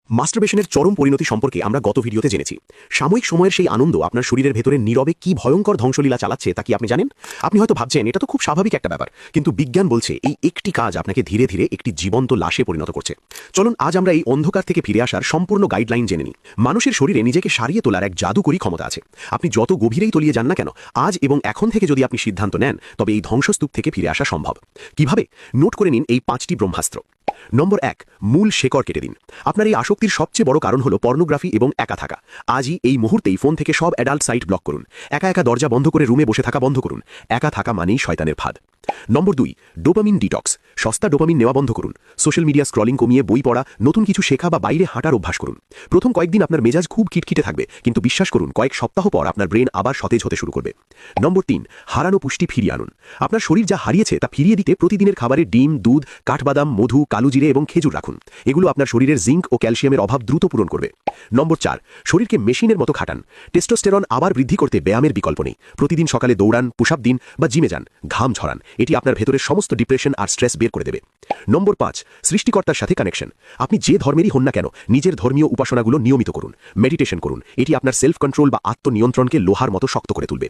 মাস্টারবেশনের চরম পরিণতি সম্পর্কে আমরা গত ভিডিওতে জেনেছি। সাময়িক সময়ের সেই আনন্দ আপনার শরীরের ভেতরে নীরবে কি ভয়ঙ্কর ধ্বংসলীলা চালাচ্ছে তা কি আপনি জানেন? আপনি হয়তো ভাবছেন এটা তো খুব স্বাভাবিক একটা ব্যাপার, কিন্তু বিজ্ঞান বলছে এই একটি কাজ আপনাকে ধীরে ধীরে একটি জীবন্ত লাশে পরিণত করছে। চলুন আজ আমরা এই অন্ধকার থেকে ফিরে আসার সম্পূর্ণ গাইডলাইন জেনে নিই। মানুষের শরীরে নিজেকে সারিয়ে তোলার এক জাদুকরী ক্ষমতা আছে। আপনি যত গভীরেই তলিয়ে যান না কেন, আজ এবং এখন থেকে যদি আপনি সিদ্ধান্ত নেন, তবে এই ধ্বংসস্তূপ থেকে ফিরে আসা সম্ভব। কিভাবে? নোট করে নিন এই 5টি ব্রহ্মাস্ত্র। নম্বর 1, মূল শেকড় কেটে দিন। আপনার এই আসক্তির সবচেয়ে বড় কারণ হলো পর্নোগ্রাফি এবং একা থাকা। আজই এই মুহূর্তেই ফোন থেকে সব অ্যাডাল্ট সাইট ব্লক করুন। একা একা দরজা বন্ধ করে রুমে বসে থাকা বন্ধ করুন। একা থাকা মানেই শয়তানের ফাঁদ। নম্বর 2, ডোপামিন ডিটক্স। সস্তা ডোপামিন নেওয়া বন্ধ করুন। সোশ্যাল মিডিয়া স্ক্রলিং কমিয়ে বই পড়া, নতুন কিছু শেখা বা বাইরে হাঁটার অভ্যাস করুন। প্রথম কয়েকদিন আপনার মেজাজ খুব খিটখিটে থাকবে, কিন্তু বিশ্বাস করুন কয়েক সপ্তাহ পর আপনার ব্রেন আবার সতেজ হতে শুরু করবে। নম্বর 3, হারানো পুষ্টি ফিরিয়ে আনুন। আপনার শরীর যা হারিয়েছে তা ফিরিয়ে দিতে প্রতিদিনের খাবারে ডিম, দুধ, কাঠবাদাম, মধু, কালোজিরে এবং খেজুর রাখুন। এগুলো আপনার শরীরের জিঙ্ক ও ক্যালসিয়ামের অভাব দ্রুত পূরণ করবে। নম্বর 4, শরীরকে মেশিনের মতো খাটান। টেস্টোস্টেরন আবার বৃদ্ধি করতে ব্যায়ামের বিকল্প নেই। প্রতিদিন সকালে দৌড়ান, পুশ আপ দিন বা জিমে যান, ঘাম ঝরান। এটি আপনার ভেতরের সমস্ত ডিপ্রেশন আর স্ট্রেস বের করে দেবে। নম্বর 5, সৃষ্টিকর্তার সাথে কানেকশন। আপনি যে ধর্মেরই হন না কেন, নিজের ধর্মীয় উপাসনাগুলো নিয়মিত করুন, মেডিটেশন করুন। এটি আপনার সেলফ কন্ট্রোল বা আত্মনিয়ন্ত্রণকে লোহার মতো শক্ত করে তুলবে।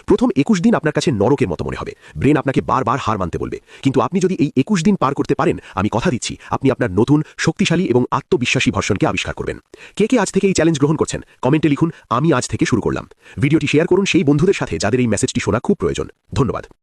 প্রথম 21 দিন আপনার কাছে নরকের মতো মনে হবে। ব্রেন আপনাকে বারবার হার মানতে বলবে, কিন্তু আপনি যদি এই 21 দিন পার করতে পারেন, আমি কথা দিচ্ছি আপনি আপনার নতুন শক্তিশালী এবং আত্মবিশ্বাসী ভার্সনকে আবিষ্কার করবেন। কে কে আজ থেকে এই চ্যালেঞ্জ গ্রহণ করছেন কমেন্টে লিখুন, আমি আজ থেকে শুরু করলাম। ভিডিওটি শেয়ার করুন সেই বন্ধুদের সাথে যাদের এই মেসেজটি শোনা খুব প্রয়োজন। ধন্যবাদ।